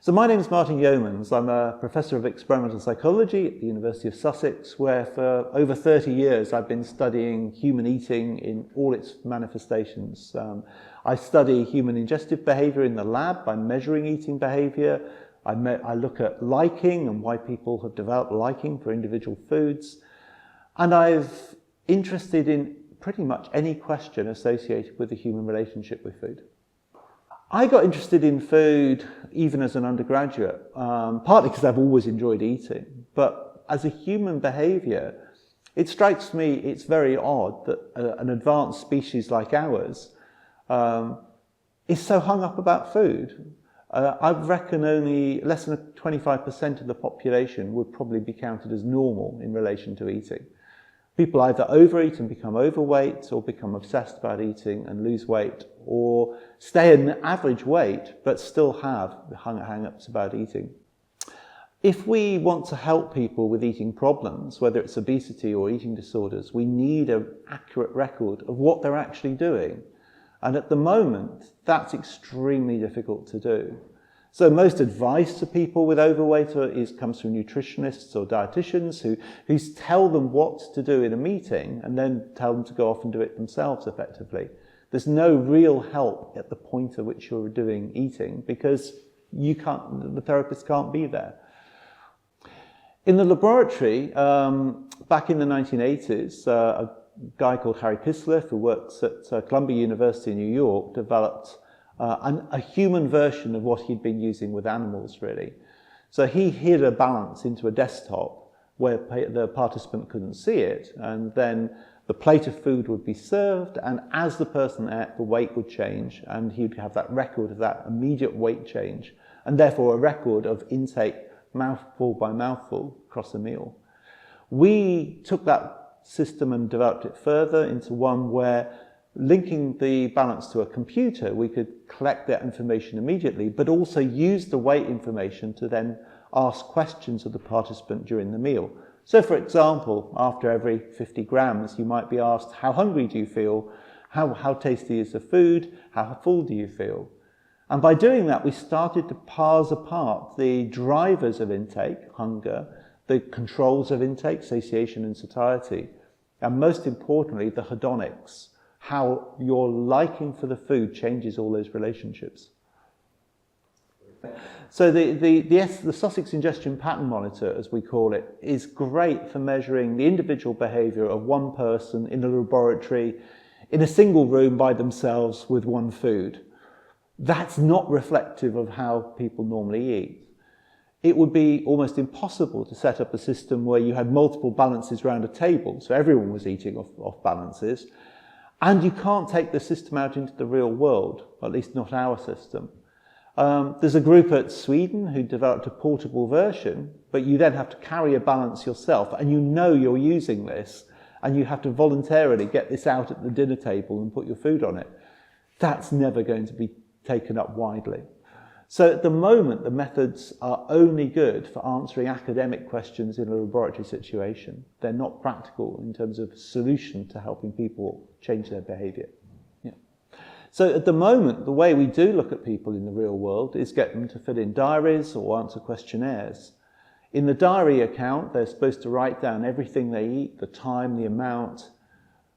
So my name is Martin Yeomans. I'm a professor of experimental psychology at the University of Sussex, where for over 30 years I've been studying human eating in all its manifestations. I study human ingestive behavior in the lab by measuring eating behavior. I look at liking and why people have developed liking for individual foods. And I'm interested in pretty much any question associated with the human relationship with food. I got interested in food even as an undergraduate, partly because I've always enjoyed eating, but as a human behavior, it strikes me it's very odd that an advanced species like ours is so hung up about food. I reckon only less than 25% of the population would probably be counted as normal in relation to eating. People either overeat and become overweight, or become obsessed about eating and lose weight, or stay in average weight but still have hang-ups about eating. If we want to help people with eating problems, whether it's obesity or eating disorders, we need an accurate record of what they're actually doing. And at the moment, that's extremely difficult to do. So most advice to people with overweight comes from nutritionists or dietitians who tell them what to do in a meeting and then tell them to go off and do it themselves effectively. There's no real help at the point at which you're doing eating because the therapist can't be there. In the laboratory, back in the 1980s, a guy called Harry Pislif, who works at Columbia University in New York, developed a human version of what he'd been using with animals, really. So he hid a balance into a desktop where the participant couldn't see it, and then the plate of food would be served, and as the person ate, the weight would change, and he'd have that record of that immediate weight change, and therefore a record of intake mouthful by mouthful across a meal. We took that system and developed it further into one where linking the balance to a computer, we could collect that information immediately, but also use the weight information to then ask questions of the participant during the meal. So for example, after every 50 grams, you might be asked, how hungry do you feel? How tasty is the food? How full do you feel? And by doing that, we started to parse apart the drivers of intake, hunger, the controls of intake, satiation and satiety, and most importantly, the hedonics, how your liking for the food changes all those relationships. So the Sussex Ingestion Pattern Monitor, as we call it, is great for measuring the individual behaviour of one person in a laboratory in a single room by themselves with one food. That's not reflective of how people normally eat. It would be almost impossible to set up a system where you had multiple balances around a table, so everyone was eating off balances. And you can't take the system out into the real world, at least not our system. There's a group at Sweden who developed a portable version, but you then have to carry a balance yourself, and you know you're using this, and you have to voluntarily get this out at the dinner table and put your food on it. That's never going to be taken up widely. So at the moment, the methods are only good for answering academic questions in a laboratory situation. They're not practical in terms of solution to helping people change their behaviour. Yeah. So at the moment, the way we do look at people in the real world is get them to fill in diaries or answer questionnaires. In the diary account, they're supposed to write down everything they eat, the time, the amount.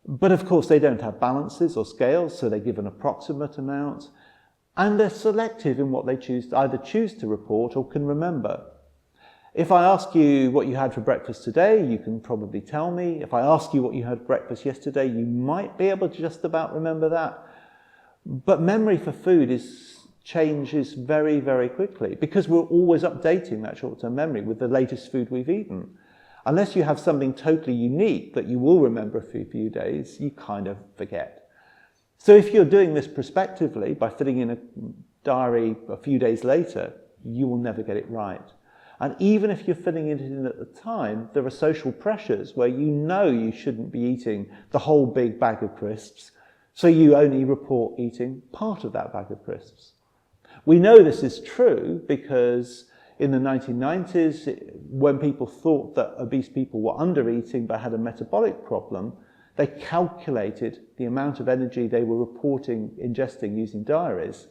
But of course, they don't have balances or scales, so they give an approximate amount. And they're selective in what they either choose to report or can remember. If I ask you what you had for breakfast today, you can probably tell me. If I ask you what you had for breakfast yesterday, you might be able to just about remember that. But memory for food changes very, very quickly because we're always updating that short-term memory with the latest food we've eaten. Unless you have something totally unique that you will remember for a few days, you kind of forget. So if you're doing this prospectively by filling in a diary a few days later, you will never get it right. And even if you're filling it in at the time, there are social pressures where you know you shouldn't be eating the whole big bag of crisps, so you only report eating part of that bag of crisps. We know this is true because in the 1990s, when people thought that obese people were under-eating but had a metabolic problem, they calculated the amount of energy they were reporting ingesting using diaries,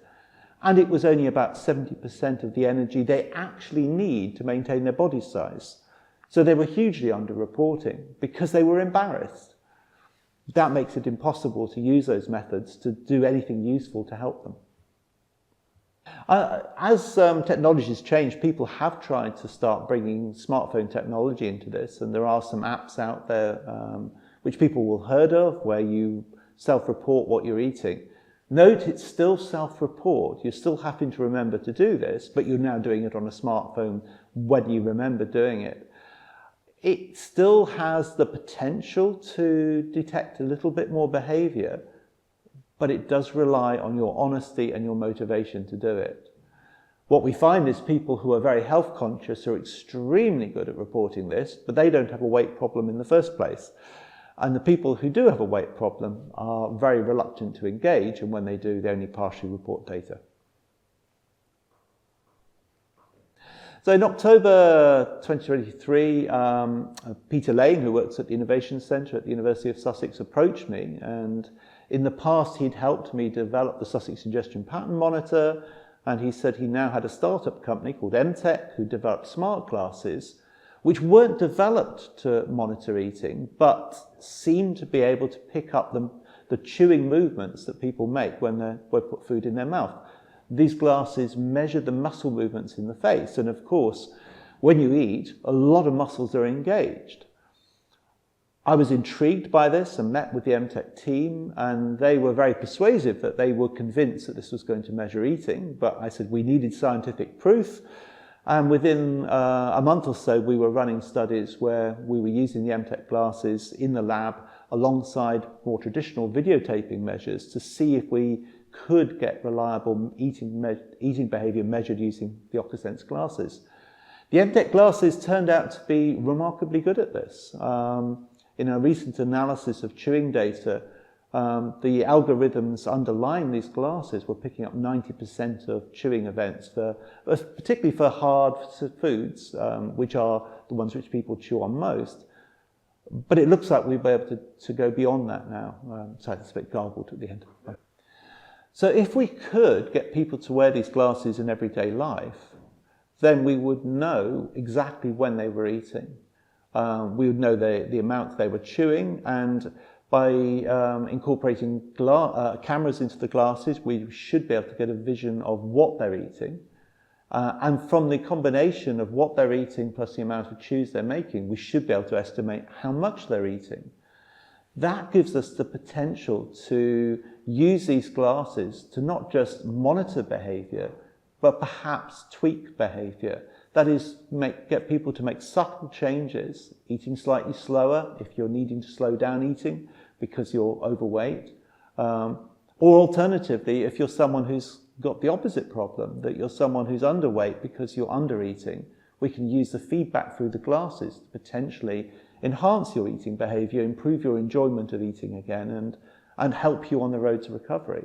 And it was only about 70% of the energy they actually need to maintain their body size. So they were hugely underreporting because they were embarrassed. That makes it impossible to use those methods to do anything useful to help them. As technologies change, people have tried to start bringing smartphone technology into this, and there are some apps out there which people will have heard of where you self-report what you're eating. Note, it's still self-report. You're still having to remember to do this, but you're now doing it on a smartphone when you remember doing it. It still has the potential to detect a little bit more behavior, but it does rely on your honesty and your motivation to do it. What we find is people who are very health conscious are extremely good at reporting this, but they don't have a weight problem in the first place. And the people who do have a weight problem are very reluctant to engage, and when they do, they only partially report data. So in October 2023, Peter Lane, who works at the Innovation Centre at the University of Sussex, approached me, and in the past he'd helped me develop the Sussex Suggestion Pattern Monitor, and he said he now had a startup company called MTech who developed smart glasses which weren't developed to monitor eating, but seemed to be able to pick up the chewing movements that people make when they put food in their mouth. These glasses measure the muscle movements in the face, and of course, when you eat, a lot of muscles are engaged. I was intrigued by this and met with the MTech team, and they were very persuasive that they were convinced that this was going to measure eating, but I said we needed scientific proof. And within a month or so, we were running studies where we were using the MTech glasses in the lab alongside more traditional videotaping measures to see if we could get reliable eating behavior measured using the OcuSense glasses. The MTech glasses turned out to be remarkably good at this. In a recent analysis of chewing data, the algorithms underlying these glasses were picking up 90% of chewing events, particularly for hard foods, which are the ones which people chew on most. But it looks like we'll be able to go beyond that now. Sorry, that's a bit garbled at the end. So if we could get people to wear these glasses in everyday life, then we would know exactly when they were eating. We would know the amount they were chewing, and by incorporating cameras into the glasses, we should be able to get a vision of what they're eating. And from the combination of what they're eating plus the amount of chews they're making, we should be able to estimate how much they're eating. That gives us the potential to use these glasses to not just monitor behavior, but perhaps tweak behavior. That is, get people to make subtle changes, eating slightly slower if you're needing to slow down eating because you're overweight. Or alternatively, if you're someone who's got the opposite problem, that you're someone who's underweight because you're undereating, we can use the feedback through the glasses to potentially enhance your eating behavior, improve your enjoyment of eating again, and help you on the road to recovery.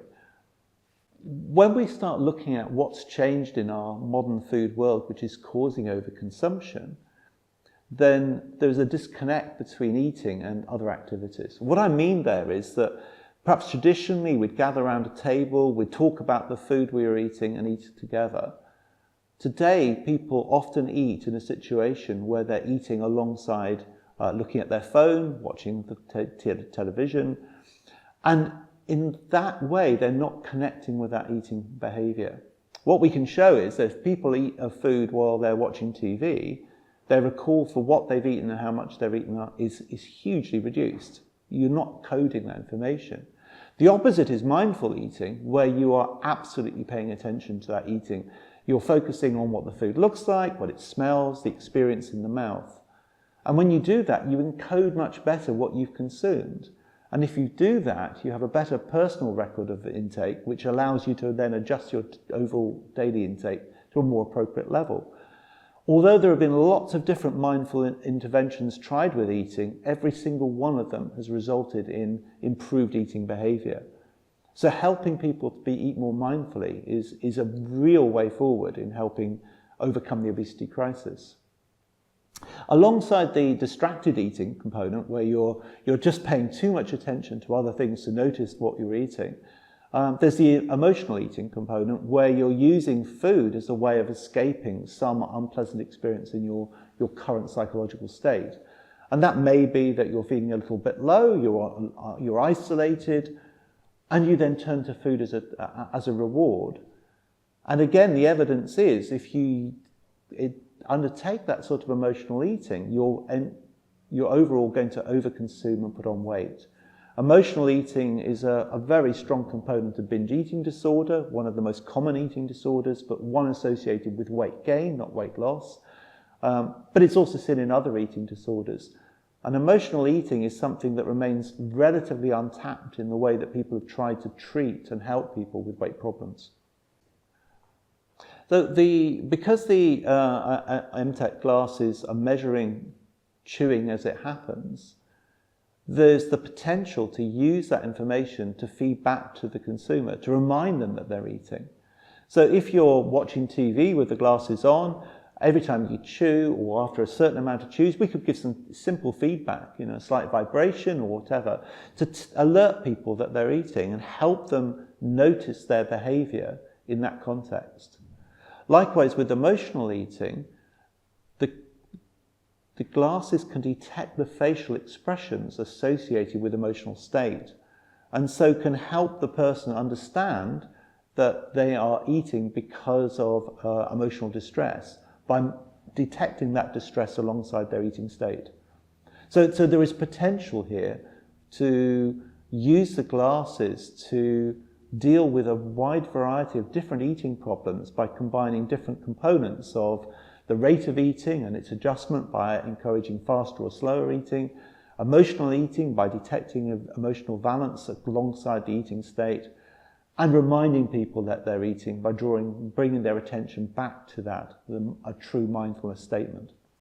When we start looking at what's changed in our modern food world, which is causing overconsumption, then there's a disconnect between eating and other activities. What I mean there is that perhaps traditionally we'd gather around a table, we'd talk about the food we were eating and eat it together. Today, people often eat in a situation where they're eating alongside looking at their phone, watching the television, and in that way, they're not connecting with that eating behavior. What we can show is that if people eat a food while they're watching TV, their recall for what they've eaten and how much they've eaten is hugely reduced. You're not coding that information. The opposite is mindful eating, where you are absolutely paying attention to that eating. You're focusing on what the food looks like, what it smells, the experience in the mouth. And when you do that, you encode much better what you've consumed. And if you do that, you have a better personal record of the intake, which allows you to then adjust your overall daily intake to a more appropriate level. Although there have been lots of different mindful interventions tried with eating, every single one of them has resulted in improved eating behavior. So helping people to eat more mindfully is a real way forward in helping overcome the obesity crisis. Alongside the distracted eating component, where you're just paying too much attention to other things to notice what you're eating, There's the emotional eating component, where you're using food as a way of escaping some unpleasant experience in your current psychological state. And that may be that you're feeling a little bit low, you're isolated, and you then turn to food as a reward. And again, the evidence is if you undertake that sort of emotional eating, you're overall going to overconsume and put on weight. Emotional eating is a very strong component of binge eating disorder, one of the most common eating disorders, but one associated with weight gain, not weight loss. But it's also seen in other eating disorders. And emotional eating is something that remains relatively untapped in the way that people have tried to treat and help people with weight problems. So because the MTEC glasses are measuring chewing as it happens, there's the potential to use that information to feed back to the consumer, to remind them that they're eating. So if you're watching TV with the glasses on, every time you chew or after a certain amount of chews, we could give some simple feedback, a slight vibration or whatever, to alert people that they're eating and help them notice their behavior in that context. Likewise, with emotional eating, the glasses can detect the facial expressions associated with emotional state, and so can help the person understand that they are eating because of emotional distress by detecting that distress alongside their eating state. So there is potential here to use the glasses to deal with a wide variety of different eating problems by combining different components of the rate of eating and its adjustment by encouraging faster or slower eating, emotional eating by detecting emotional valence alongside the eating state, and reminding people that they're eating by bringing their attention back to that, a true mindfulness statement.